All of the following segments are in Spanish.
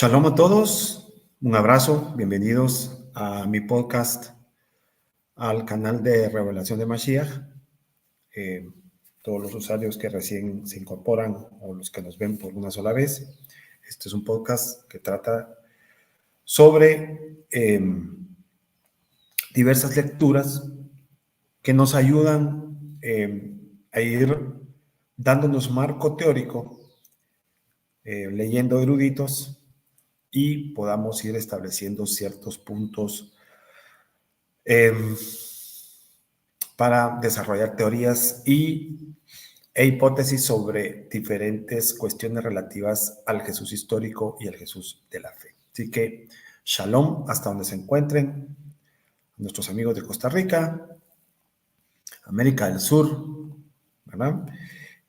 Shalom a todos, un abrazo, bienvenidos a mi podcast, al canal de Revelación de Mashiach. Todos los usuarios que recién se incorporan o los que nos ven por una sola vez. Este es un podcast que trata sobre diversas lecturas que nos ayudan a ir dándonos marco teórico, leyendo eruditos, y podamos ir estableciendo ciertos puntos para desarrollar teorías e hipótesis sobre diferentes cuestiones relativas al Jesús histórico y al Jesús de la fe. Así que shalom hasta donde se encuentren nuestros amigos de Costa Rica, América del Sur, ¿verdad?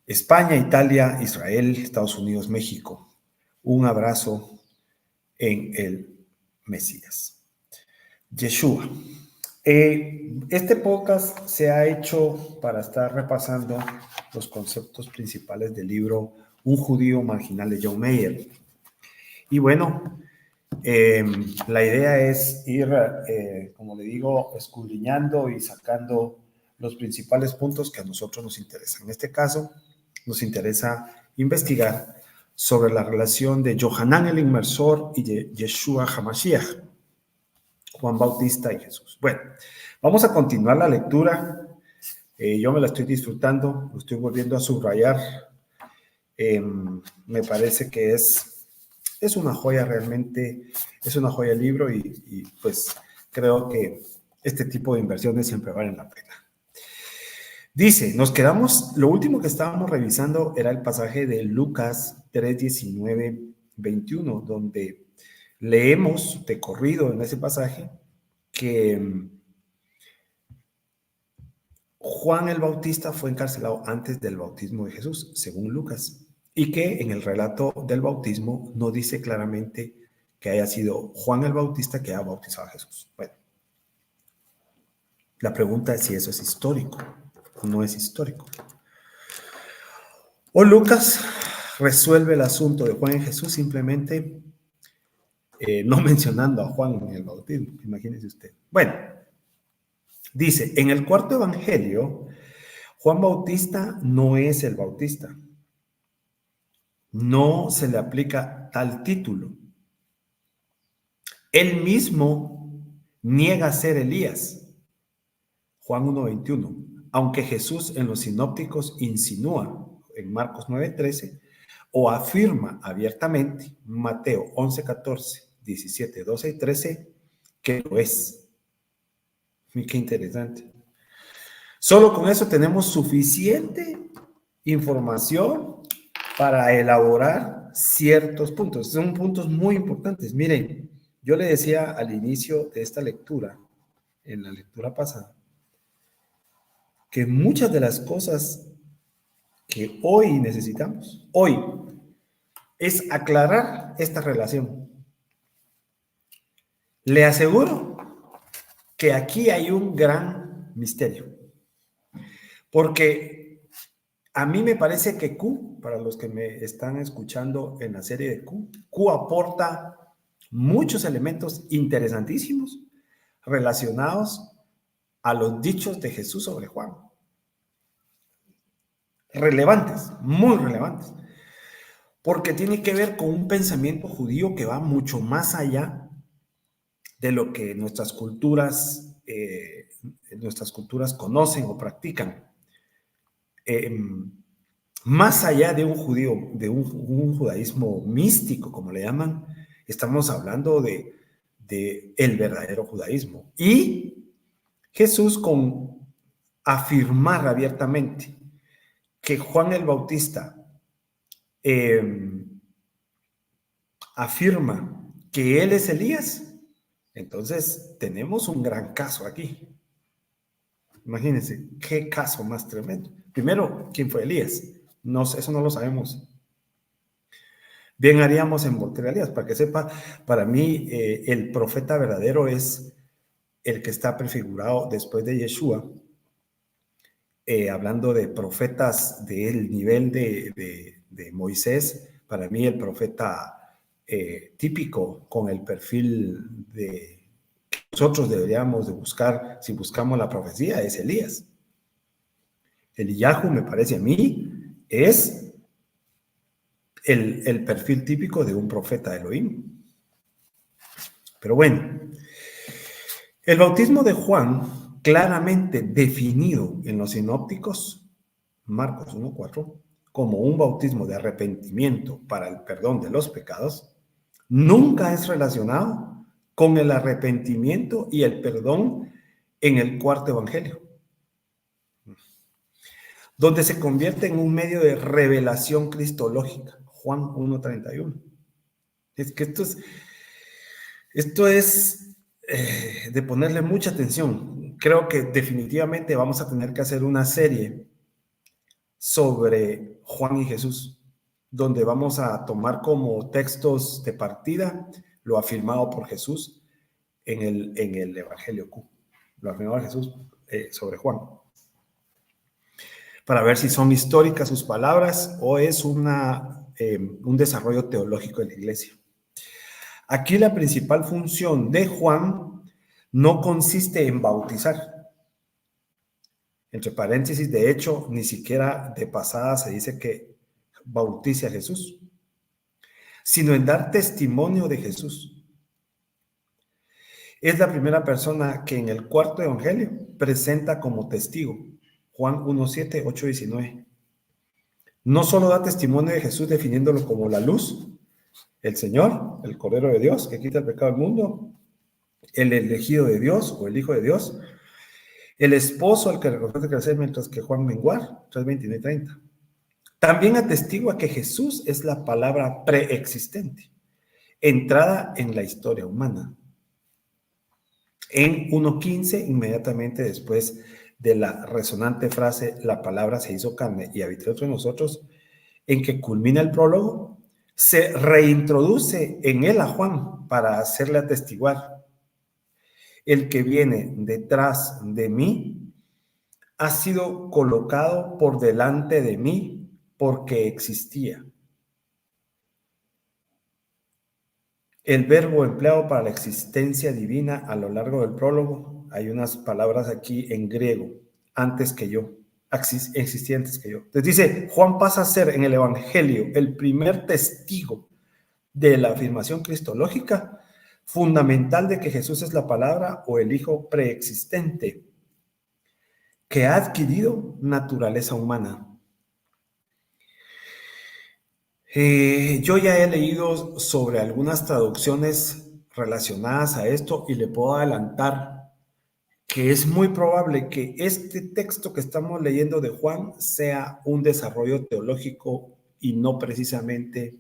España, Italia, Israel, Estados Unidos, México. Un abrazo en el Mesías. Yeshua. Este podcast se ha hecho para estar repasando los conceptos principales del libro Un judío marginal de John Mayer. Y bueno, la idea es ir, como le digo, escudriñando y sacando los principales puntos que a nosotros nos interesan. En este caso, nos interesa investigar sobre la relación de Yohanan el Inmersor y de Yeshua HaMashiach, Juan Bautista y Jesús. Bueno, vamos a continuar la lectura. Yo me la estoy disfrutando, lo estoy volviendo a subrayar. Me parece que es una joya realmente, es una joya el libro y pues creo que este tipo de inversiones siempre valen la pena. Dice, nos quedamos, lo último que estábamos revisando era el pasaje de Lucas 3, 19, 21, donde leemos de corrido en ese pasaje que Juan el Bautista fue encarcelado antes del bautismo de Jesús, según Lucas, y que en el relato del bautismo no dice claramente que haya sido Juan el Bautista que haya bautizado a Jesús. Bueno, la pregunta es si eso es histórico o no es histórico. O Lucas resuelve el asunto de Juan y Jesús simplemente no mencionando a Juan en el bautismo, imagínese usted. Bueno, dice, en el cuarto evangelio, Juan Bautista no es el Bautista. No se le aplica tal título. Él mismo niega ser Elías. Juan 1:21. Aunque Jesús en los sinópticos insinúa en Marcos 9:13 o afirma abiertamente, Mateo 11:14, 17, 12 y 13, que lo es. Y qué interesante. Solo con eso tenemos suficiente información para elaborar ciertos puntos. Son puntos muy importantes. Miren, yo le decía al inicio de esta lectura, en la lectura pasada, que muchas de las cosas que hoy necesitamos, hoy, es aclarar esta relación. Le aseguro que aquí hay un gran misterio, porque a mí me parece que Q, para los que me están escuchando en la serie de Q aporta muchos elementos interesantísimos relacionados a los dichos de Jesús sobre Juan. Relevantes, muy relevantes. Porque tiene que ver con un pensamiento judío que va mucho más allá de lo que nuestras culturas conocen o practican. Más allá de un judío, de un judaísmo místico, como le llaman, estamos hablando de el verdadero judaísmo. Y Jesús, con afirmar abiertamente que Juan el Bautista afirma que él es Elías, entonces tenemos un gran caso aquí. Imagínense, qué caso más tremendo. Primero, ¿quién fue Elías? No, eso no lo sabemos. Bien haríamos en voltear a Elías, para que sepa, para mí el profeta verdadero es el que está prefigurado después de Yeshua, hablando de profetas del nivel de Moisés. Para mí el profeta típico con el perfil de que nosotros deberíamos de buscar si buscamos la profecía es Elías. Eliyahu, me parece a mí, es el perfil típico de un profeta de Elohim. Pero bueno, el bautismo de Juan, claramente definido en los sinópticos, Marcos 1:4, como un bautismo de arrepentimiento para el perdón de los pecados, nunca es relacionado con el arrepentimiento y el perdón en el cuarto evangelio, donde se convierte en un medio de revelación cristológica, Juan 1:31. Es que esto es de ponerle mucha atención. Creo que definitivamente vamos a tener que hacer una serie sobre Juan y Jesús, donde vamos a tomar como textos de partida lo afirmado por Jesús en el Evangelio Q, lo afirmado por Jesús sobre Juan, para ver si son históricas sus palabras o es un desarrollo teológico de la iglesia. Aquí la principal función de Juan no consiste en bautizar. Entre paréntesis, de hecho, ni siquiera de pasada se dice que bautice a Jesús, sino en dar testimonio de Jesús. Es la primera persona que en el cuarto evangelio presenta como testigo. Juan 1:7, 8:19. No solo da testimonio de Jesús definiéndolo como la luz, el Señor, el Cordero de Dios que quita el pecado del mundo, el elegido de Dios o el Hijo de Dios, el esposo al que reconoce crecer mientras que Juan menguar, 3:29 y 30. También atestigua que Jesús es la palabra preexistente, entrada en la historia humana. En 1:15, inmediatamente después de la resonante frase, la palabra se hizo carne y habitó entre nosotros, en que culmina el prólogo, se reintroduce en él a Juan para hacerle atestiguar: el que viene detrás de mí ha sido colocado por delante de mí porque existía. El verbo empleado para la existencia divina a lo largo del prólogo, hay unas palabras aquí en griego, antes que yo, existía antes que yo. Entonces dice, Juan pasa a ser en el Evangelio el primer testigo de la afirmación cristológica fundamental de que Jesús es la palabra o el Hijo preexistente, que ha adquirido naturaleza humana. Yo ya he leído sobre algunas traducciones relacionadas a esto y le puedo adelantar que es muy probable que este texto que estamos leyendo de Juan sea un desarrollo teológico y no precisamente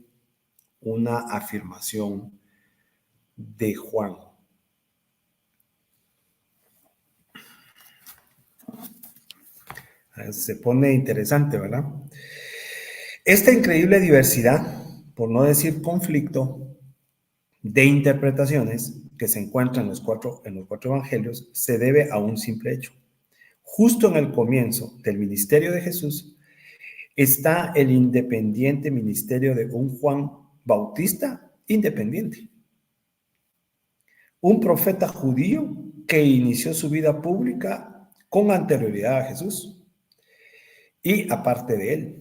una afirmación de Juan. Se pone interesante, ¿verdad? Esta increíble diversidad, por no decir conflicto, de interpretaciones que se encuentran en los cuatro evangelios se debe a un simple hecho. Justo en el comienzo del ministerio de Jesús está el independiente ministerio de un Juan Bautista independiente, un profeta judío que inició su vida pública con anterioridad a Jesús y aparte de él,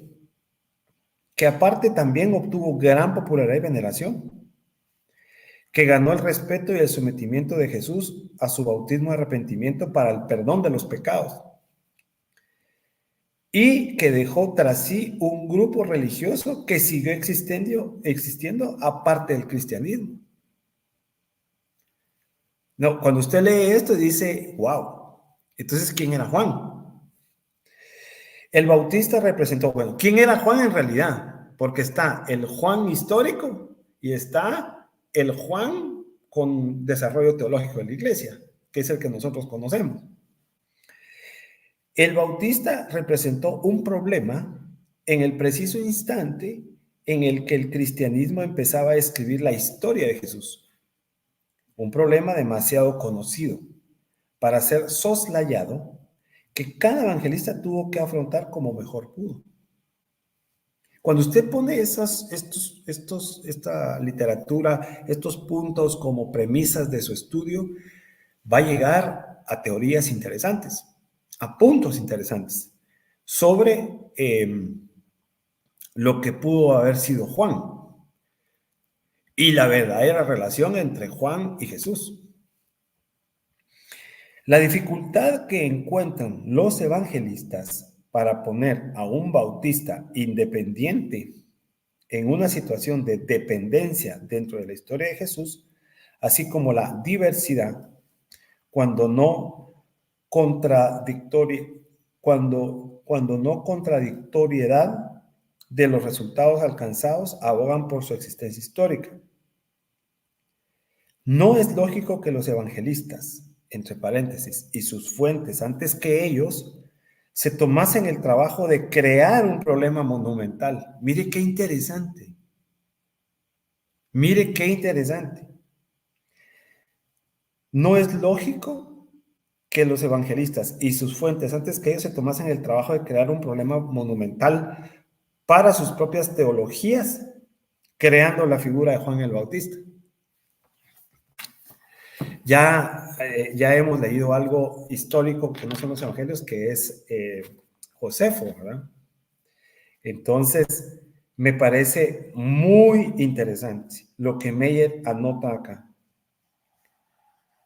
que aparte también obtuvo gran popularidad y veneración, que ganó el respeto y el sometimiento de Jesús a su bautismo de arrepentimiento para el perdón de los pecados, y que dejó tras sí un grupo religioso que siguió existiendo aparte del cristianismo. No, cuando usted lee esto dice, wow, entonces, ¿quién era Juan? El Bautista representó, bueno, ¿quién era Juan en realidad? Porque está el Juan histórico y está el Juan con desarrollo teológico de la iglesia, que es el que nosotros conocemos. El Bautista representó un problema en el preciso instante en el que el cristianismo empezaba a escribir la historia de Jesús. Un problema demasiado conocido para ser soslayado, que cada evangelista tuvo que afrontar como mejor pudo. Cuando usted pone esta literatura, estos puntos como premisas de su estudio, va a llegar a teorías interesantes, a puntos interesantes sobre lo que pudo haber sido Juan y la verdadera relación entre Juan y Jesús. La dificultad que encuentran los evangelistas para poner a un bautista independiente en una situación de dependencia dentro de la historia de Jesús, así como la diversidad, cuando no contradictoriedad de los resultados alcanzados, abogan por su existencia histórica. No es lógico que los evangelistas, entre paréntesis, y sus fuentes antes que ellos, se tomasen el trabajo de crear un problema monumental. Mire qué interesante. Mire qué interesante. No es lógico que los evangelistas y sus fuentes antes que ellos se tomasen el trabajo de crear un problema monumental para sus propias teologías, creando la figura de Juan el Bautista. Ya hemos leído algo histórico que no son los evangelios, que es Josefo, ¿verdad? Entonces, me parece muy interesante lo que Meyer anota acá.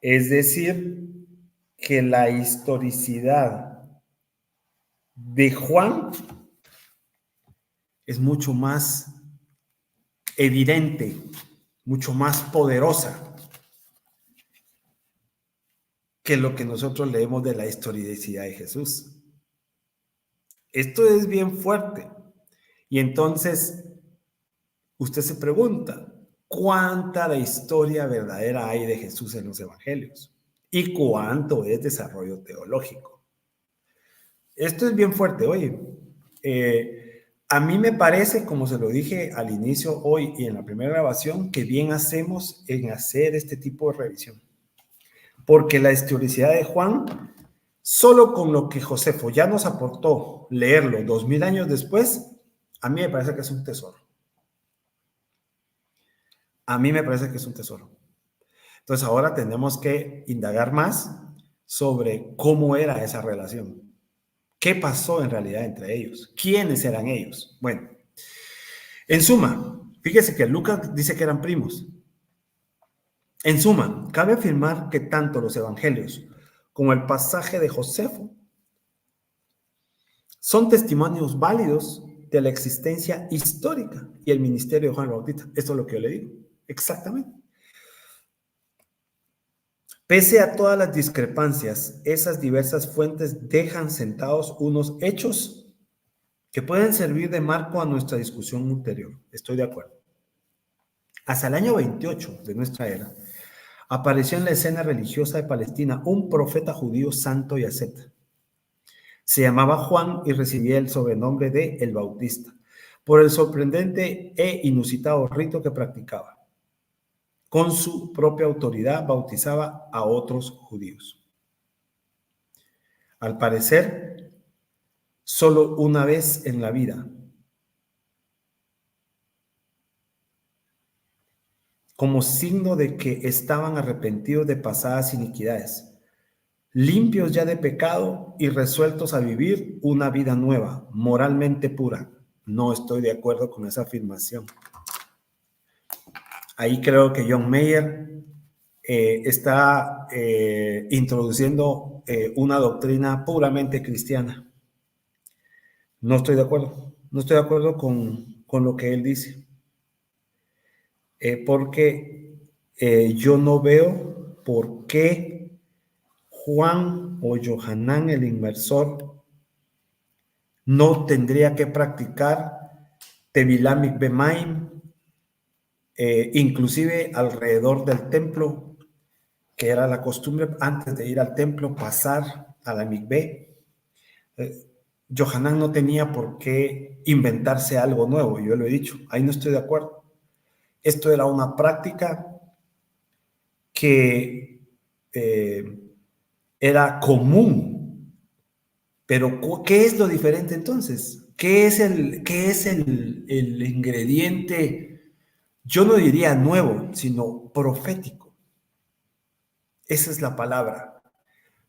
Es decir, que la historicidad de Juan es mucho más evidente, mucho más poderosa que lo que nosotros leemos de la historicidad de Jesús. Esto es bien fuerte. Y entonces, usted se pregunta, ¿cuánta de historia verdadera hay de Jesús en los evangelios? ¿Y cuánto es desarrollo teológico? Esto es bien fuerte, oye. A mí me parece, como se lo dije al inicio hoy y en la primera grabación, que bien hacemos en hacer este tipo de revisión. Porque la historicidad de Juan, solo con lo que Josefo ya nos aportó leerlo 2000 años después, a mí me parece que es un tesoro. A mí me parece que es un tesoro. Entonces ahora tenemos que indagar más sobre cómo era esa relación. ¿Qué pasó en realidad entre ellos? ¿Quiénes eran ellos? Bueno, en suma, fíjese que Lucas dice que eran primos. En suma, cabe afirmar que tanto los evangelios como el pasaje de Josefo son testimonios válidos de la existencia histórica y el ministerio de Juan el Bautista. Esto es lo que yo le digo. Exactamente. Pese a todas las discrepancias, esas diversas fuentes dejan sentados unos hechos que pueden servir de marco a nuestra discusión ulterior. Estoy de acuerdo. Hasta el año 28 de nuestra era, apareció en la escena religiosa de Palestina un profeta judío santo y asceta. Se llamaba Juan y recibía el sobrenombre de El Bautista, por el sorprendente e inusitado rito que practicaba. Con su propia autoridad bautizaba a otros judíos. Al parecer, solo una vez en la vida, como signo de que estaban arrepentidos de pasadas iniquidades, limpios ya de pecado y resueltos a vivir una vida nueva, moralmente pura. No estoy de acuerdo con esa afirmación. Ahí creo que John Mayer está introduciendo una doctrina puramente cristiana. No estoy de acuerdo. No estoy de acuerdo con lo que él dice. Porque yo no veo por qué Juan o Yohanan el inmersor no tendría que practicar Tevilá Mikveh Mayim, inclusive alrededor del templo, que era la costumbre antes de ir al templo pasar a la Mikveh. Yohanan no tenía por qué inventarse algo nuevo, yo lo he dicho, ahí no estoy de acuerdo. Esto era una práctica que era común. Pero, ¿qué es lo diferente entonces? ¿Qué es el ingrediente? Yo no diría nuevo, sino profético. Esa es la palabra.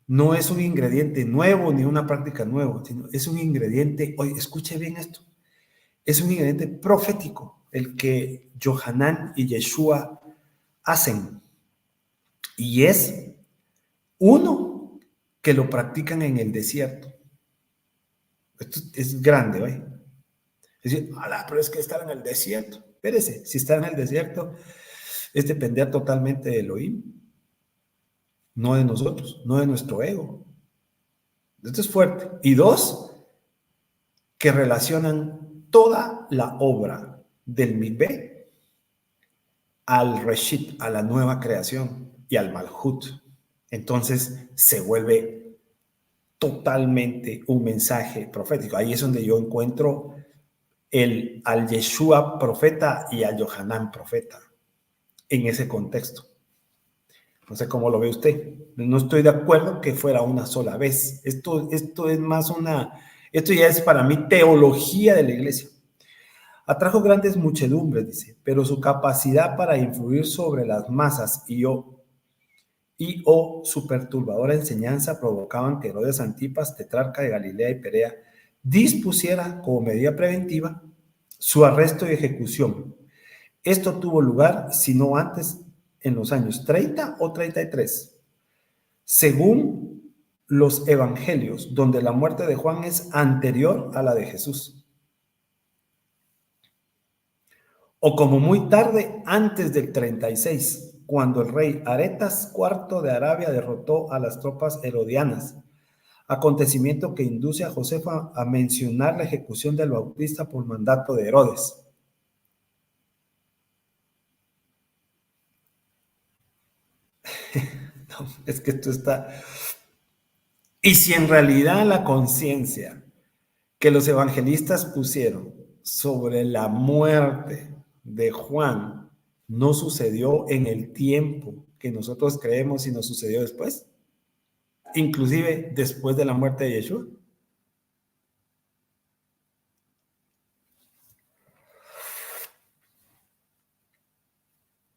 No es un ingrediente nuevo ni una práctica nueva, sino es un ingrediente, oye, escuche bien esto, es un ingrediente profético, el que Johanán y Yeshua hacen. Y es uno que lo practican en el desierto. Esto es grande, ¿oye? Es decir, pero es que estar en el desierto. Espérese, si está en el desierto, es depender totalmente de Elohim, no de nosotros, no de nuestro ego. Esto es fuerte. Y dos, que relacionan toda la obra del Mikveh al Reshit, a la nueva creación y al Malhut. Entonces se vuelve totalmente un mensaje profético. Ahí es donde yo encuentro al Yeshua profeta y al Yohanan profeta en ese contexto. No sé cómo lo ve usted. No estoy de acuerdo que fuera una sola vez. Esto es más esto ya es para mí teología de la iglesia. Atrajo grandes muchedumbres, dice, pero su capacidad para influir sobre las masas o su perturbadora enseñanza provocaban que Herodes Antipas, tetrarca de Galilea y Perea, dispusiera como medida preventiva su arresto y ejecución. Esto tuvo lugar, si no antes, en los años 30 o 33, según los evangelios, donde la muerte de Juan es anterior a la de Jesús, o como muy tarde antes del 36, cuando el rey Aretas IV de Arabia derrotó a las tropas herodianas, acontecimiento que induce a Josefa a mencionar la ejecución del Bautista por mandato de Herodes. No, es que esto está... Y si en realidad la conciencia que los evangelistas pusieron sobre la muerte de Juan no sucedió en el tiempo que nosotros creemos y nos sucedió después, inclusive después de la muerte de Yeshua.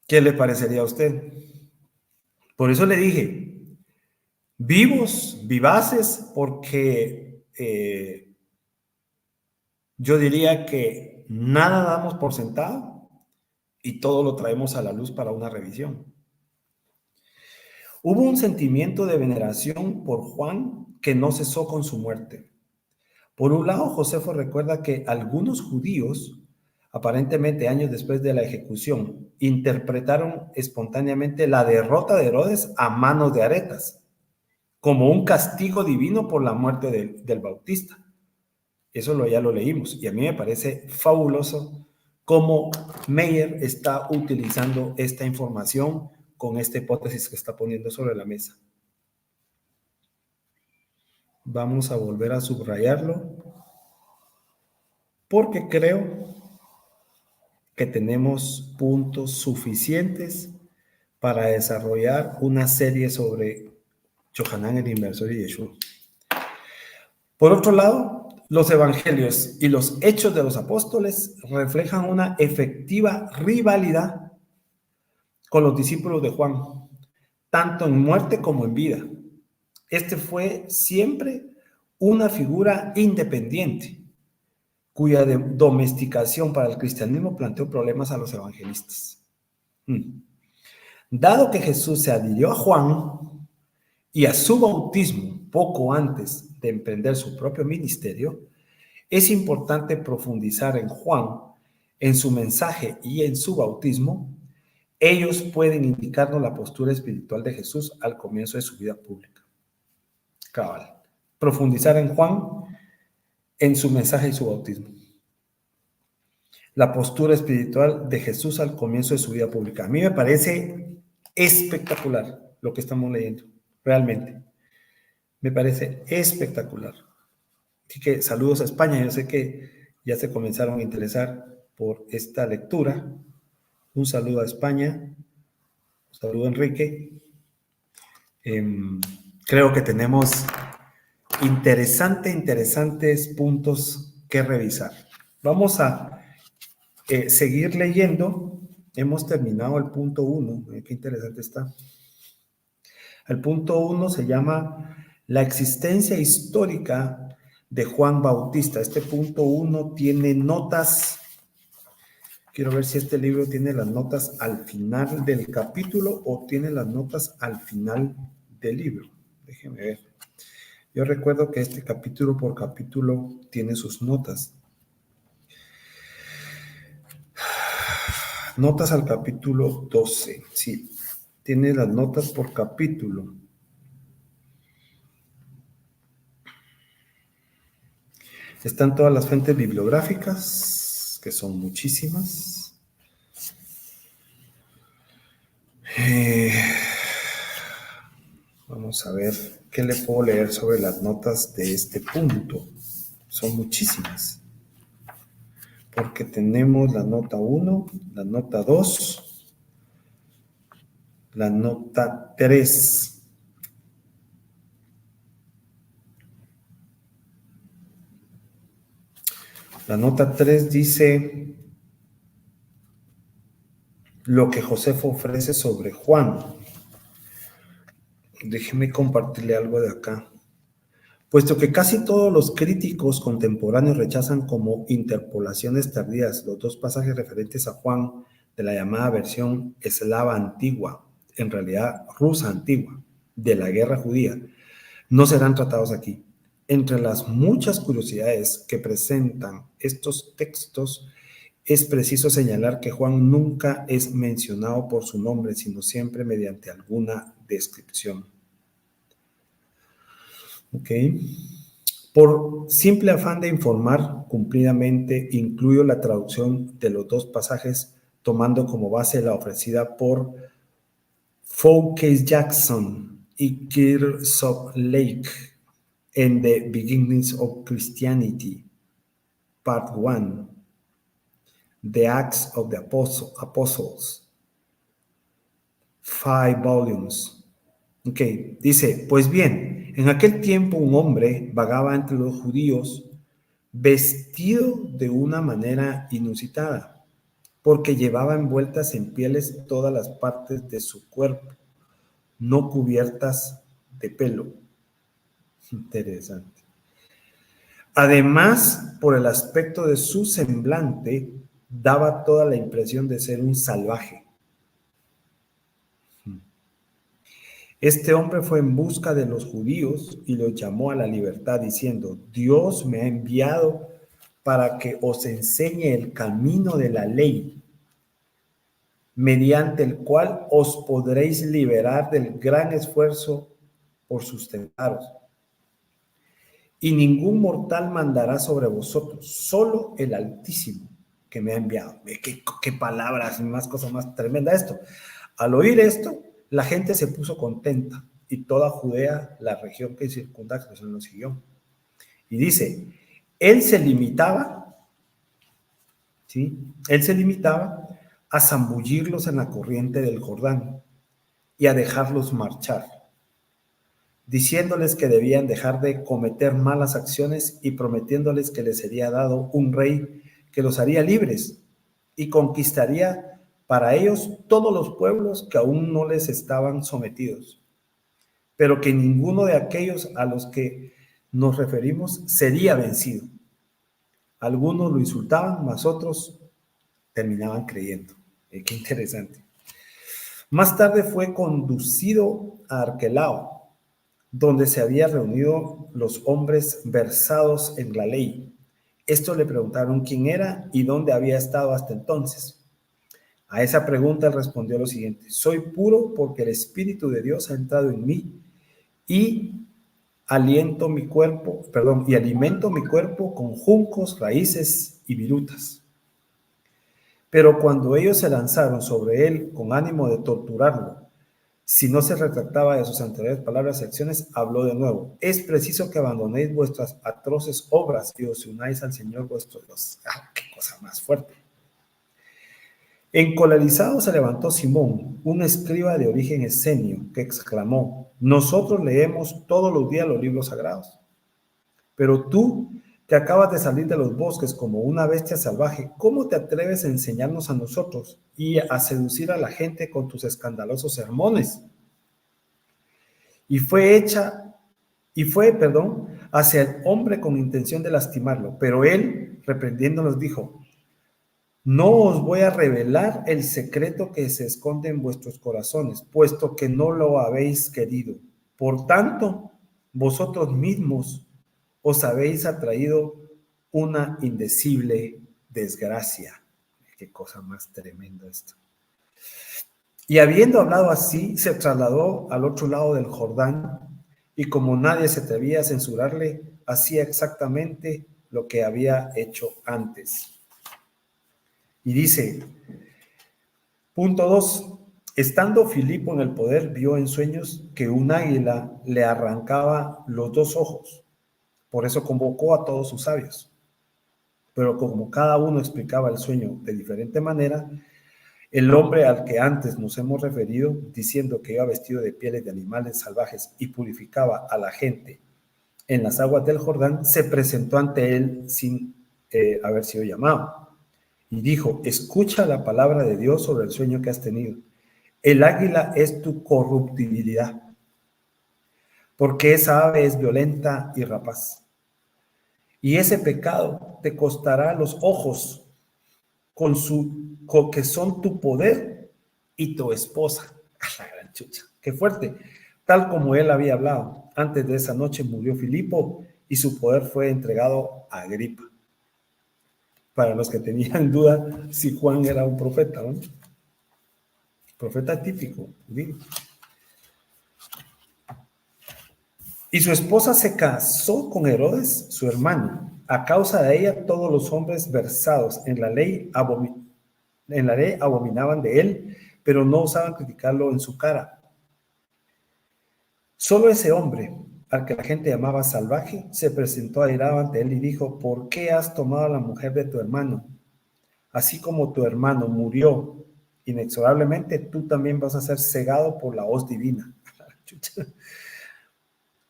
¿Qué le parecería a usted? Por eso le dije, vivos, vivaces, porque yo diría que nada damos por sentado y todo lo traemos a la luz para una revisión. Hubo un sentimiento de veneración por Juan que no cesó con su muerte. Por un lado, Josefo recuerda que algunos judíos, aparentemente años después de la ejecución, interpretaron espontáneamente la derrota de Herodes a manos de Aretas, como un castigo divino por la muerte del Bautista. Eso ya lo leímos y a mí me parece fabuloso cómo Meyer está utilizando esta información con esta hipótesis que está poniendo sobre la mesa. Vamos a volver a subrayarlo porque creo que tenemos puntos suficientes para desarrollar una serie sobre Yohanan el Inversor y Yeshua. Por otro lado, los evangelios y los hechos de los apóstoles reflejan una efectiva rivalidad con los discípulos de Juan, tanto en muerte como en vida. Este fue siempre una figura independiente, cuya domesticación para el cristianismo planteó problemas a los evangelistas. Dado que Jesús se adhirió a Juan y a su bautismo poco antes de emprender su propio ministerio, es importante profundizar en Juan, en su mensaje y en su bautismo. Ellos pueden indicarnos la postura espiritual de Jesús al comienzo de su vida pública. Cabal. Profundizar en Juan, en su mensaje y su bautismo. La postura espiritual de Jesús al comienzo de su vida pública. A mí me parece espectacular lo que estamos leyendo, realmente. Me parece espectacular. Así que saludos a España. Yo sé que ya se comenzaron a interesar por esta lectura. Un saludo a España. Un saludo a Enrique. Creo que tenemos interesantes puntos que revisar. Vamos a seguir leyendo. Hemos terminado el punto 1. Qué interesante está. El punto 1 se llama la existencia histórica de Juan Bautista. Este punto 1 tiene notas. Quiero ver si este libro tiene las notas al final del capítulo o tiene las notas al final del libro. Déjenme ver. Yo recuerdo que este capítulo por capítulo tiene sus notas. Notas al capítulo 12. Sí, tiene las notas por capítulo. Están todas las fuentes bibliográficas, que son muchísimas. Vamos a ver qué le puedo leer sobre las notas de este punto. Son muchísimas. Porque tenemos la nota 1, la nota 2, la nota 3. La nota 3 dice lo que Josefo ofrece sobre Juan. Déjeme compartirle algo de acá. Puesto que casi todos los críticos contemporáneos rechazan como interpolaciones tardías los dos pasajes referentes a Juan de la llamada versión eslava antigua, en realidad rusa antigua, de la guerra judía, no serán tratados aquí. Entre las muchas curiosidades que presentan estos textos, es preciso señalar que Juan nunca es mencionado por su nombre, sino siempre mediante alguna descripción. ¿Ok? Por simple afán de informar cumplidamente, incluyo la traducción de los dos pasajes, tomando como base la ofrecida por Fouquet Jackson y Kiersop Lake en The Beginnings of Christianity, Part 1, The Acts of the Apostles, 5 volumes. Ok, dice, pues bien, en aquel tiempo un hombre vagaba entre los judíos vestido de una manera inusitada, porque llevaba envueltas en pieles todas las partes de su cuerpo, no cubiertas de pelo. Interesante. Además, por el aspecto de su semblante, daba toda la impresión de ser un salvaje. Este hombre fue en busca de los judíos y los llamó a la libertad, diciendo: Dios me ha enviado para que os enseñe el camino de la ley, mediante el cual os podréis liberar del gran esfuerzo por sustentaros. Y ningún mortal mandará sobre vosotros, solo el Altísimo que me ha enviado. Qué palabras, más cosa más tremenda esto. Al oír esto, la gente se puso contenta y toda Judea, la región que circunda a Jesús, lo siguió. Y dice, él se limitaba, ¿sí? Él se limitaba a zambullirlos en la corriente del Jordán y a dejarlos marchar, diciéndoles que debían dejar de cometer malas acciones y prometiéndoles que les sería dado un rey que los haría libres y conquistaría para ellos todos los pueblos que aún no les estaban sometidos, pero que ninguno de aquellos a los que nos referimos sería vencido. Algunos lo insultaban, mas otros terminaban creyendo. Qué interesante. Más tarde fue conducido a Arquelao, donde se habían reunido los hombres versados en la ley. Estos le preguntaron quién era y dónde había estado hasta entonces. A esa pregunta él respondió lo siguiente: soy puro porque el Espíritu de Dios ha entrado en mí y alimento mi cuerpo con juncos, raíces y virutas. Pero cuando ellos se lanzaron sobre él con ánimo de torturarlo, si no se retractaba de sus anteriores palabras y acciones, habló de nuevo: es preciso que abandonéis vuestras atroces obras y os unáis al Señor vuestro Dios. ¡Qué cosa más fuerte! Encolerizado se levantó Simón, un escriba de origen esenio, que exclamó: nosotros leemos todos los días los libros sagrados, pero tú que acabas de salir de los bosques como una bestia salvaje, ¿cómo te atreves a enseñarnos a nosotros y a seducir a la gente con tus escandalosos sermones? Perdón, hacia el hombre con intención de lastimarlo, pero él, reprendiéndolos, dijo: no os voy a revelar el secreto que se esconde en vuestros corazones, puesto que no lo habéis querido. Por tanto, vosotros mismos os habéis atraído una indecible desgracia. Qué cosa más tremenda esto. Y habiendo hablado así, se trasladó al otro lado del Jordán, y como nadie se atrevía a censurarle, hacía exactamente lo que había hecho antes. Y dice, punto 2, estando Filipo en el poder, vio en sueños que un águila le arrancaba los 2 ojos. Por eso convocó a todos sus sabios. Pero como cada uno explicaba el sueño de diferente manera, el hombre al que antes nos hemos referido, diciendo que iba vestido de pieles de animales salvajes y purificaba a la gente en las aguas del Jordán, se presentó ante él sin haber sido llamado. Y dijo, escucha la palabra de Dios sobre el sueño que has tenido. El águila es tu corruptibilidad, porque esa ave es violenta y rapaz. Y ese pecado te costará los ojos con que son tu poder y tu esposa. ¡A la gran chucha! ¡Qué fuerte! Tal como él había hablado, antes de esa noche murió Filipo y su poder fue entregado a Agripa. Para los que tenían duda si Juan era un profeta, ¿no? Profeta típico. ¿Sí? Y su esposa se casó con Herodes, su hermano. A causa de ella, todos los hombres versados en la ley abominaban de él, pero no osaban criticarlo en su cara. Solo ese hombre, al que la gente llamaba salvaje, se presentó airado ante él y dijo, ¿por qué has tomado a la mujer de tu hermano? Así como tu hermano murió inexorablemente, tú también vas a ser cegado por la hoz divina.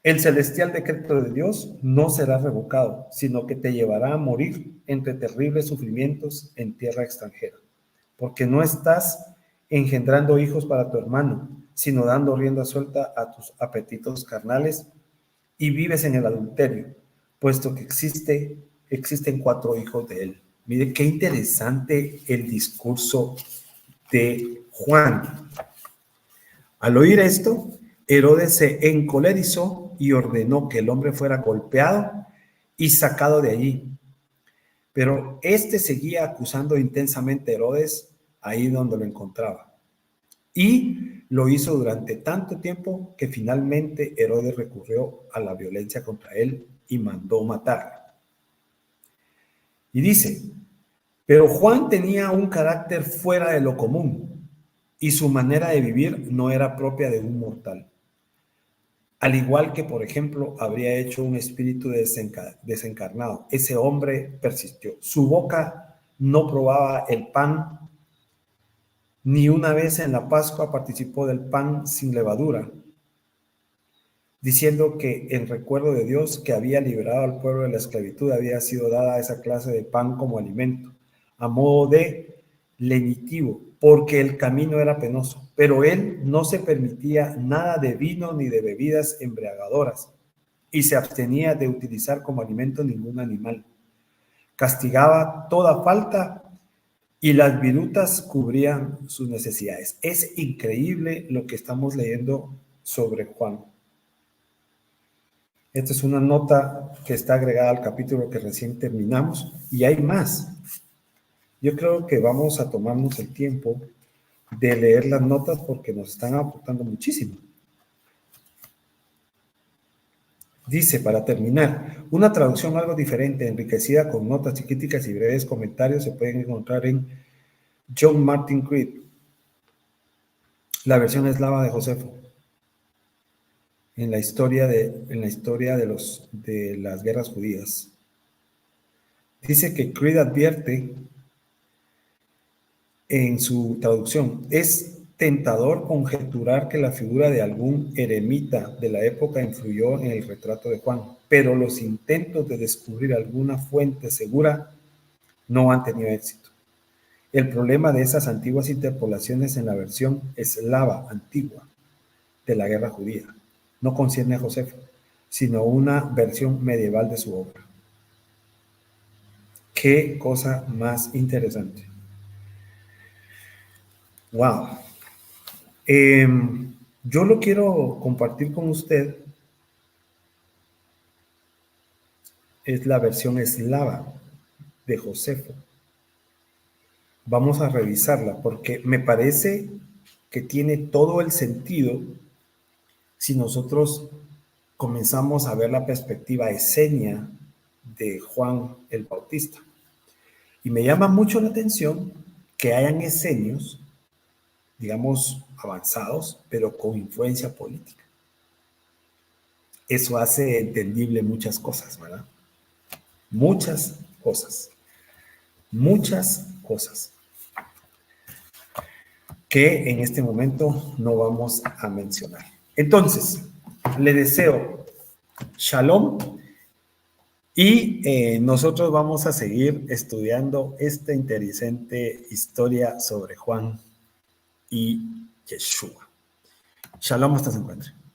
El celestial decreto de Dios no será revocado, sino que te llevará a morir entre terribles sufrimientos en tierra extranjera, porque no estás engendrando hijos para tu hermano, sino dando rienda suelta a tus apetitos carnales y vives en el adulterio, puesto que existen 4 hijos de él. Mire qué interesante el discurso de Juan. Al oír esto, Herodes se encolerizó y ordenó que el hombre fuera golpeado y sacado de allí. Pero este seguía acusando intensamente a Herodes ahí donde lo encontraba. Y lo hizo durante tanto tiempo que finalmente Herodes recurrió a la violencia contra él y mandó matarlo. Y dice, pero Juan tenía un carácter fuera de lo común y su manera de vivir no era propia de un mortal. Al igual que, por ejemplo, habría hecho un espíritu desencarnado. Ese hombre persistió. Su boca no probaba el pan, ni una vez en la Pascua participó del pan sin levadura, diciendo que en recuerdo de Dios que había liberado al pueblo de la esclavitud había sido dada esa clase de pan como alimento, a modo de lenitivo, porque el camino era penoso. Pero él no se permitía nada de vino ni de bebidas embriagadoras, y se abstenía de utilizar como alimento ningún animal. Castigaba toda falta y las virutas cubrían sus necesidades. Es increíble lo que estamos leyendo sobre Juan. Esta es una nota que está agregada al capítulo que recién terminamos y hay más. Yo creo que vamos a tomarnos el tiempo de leer las notas porque nos están aportando muchísimo. Dice, para terminar, una traducción algo diferente, enriquecida con notas y críticas y breves comentarios se pueden encontrar en John Martin Creed, la versión eslava de Josefo, en la historia de las guerras judías. Dice que Creed advierte en su traducción, es tentador conjeturar que la figura de algún eremita de la época influyó en el retrato de Juan, pero los intentos de descubrir alguna fuente segura no han tenido éxito. El problema de esas antiguas interpolaciones en la versión eslava antigua de la guerra judía no concierne a Josefo, sino una versión medieval de su obra. Qué cosa más interesante. Wow. Yo lo quiero compartir con usted. Es la versión eslava de Josefo. Vamos a revisarla porque me parece que tiene todo el sentido si nosotros comenzamos a ver la perspectiva esenia de Juan el Bautista. Y me llama mucho la atención que hayan esenios, digamos, avanzados, pero con influencia política. Eso hace entendible muchas cosas, ¿verdad? Muchas cosas. Muchas cosas que en este momento no vamos a mencionar. Entonces, le deseo shalom y nosotros vamos a seguir estudiando esta interesante historia sobre Juan y Yeshua. Shalom, hasta se encuentre.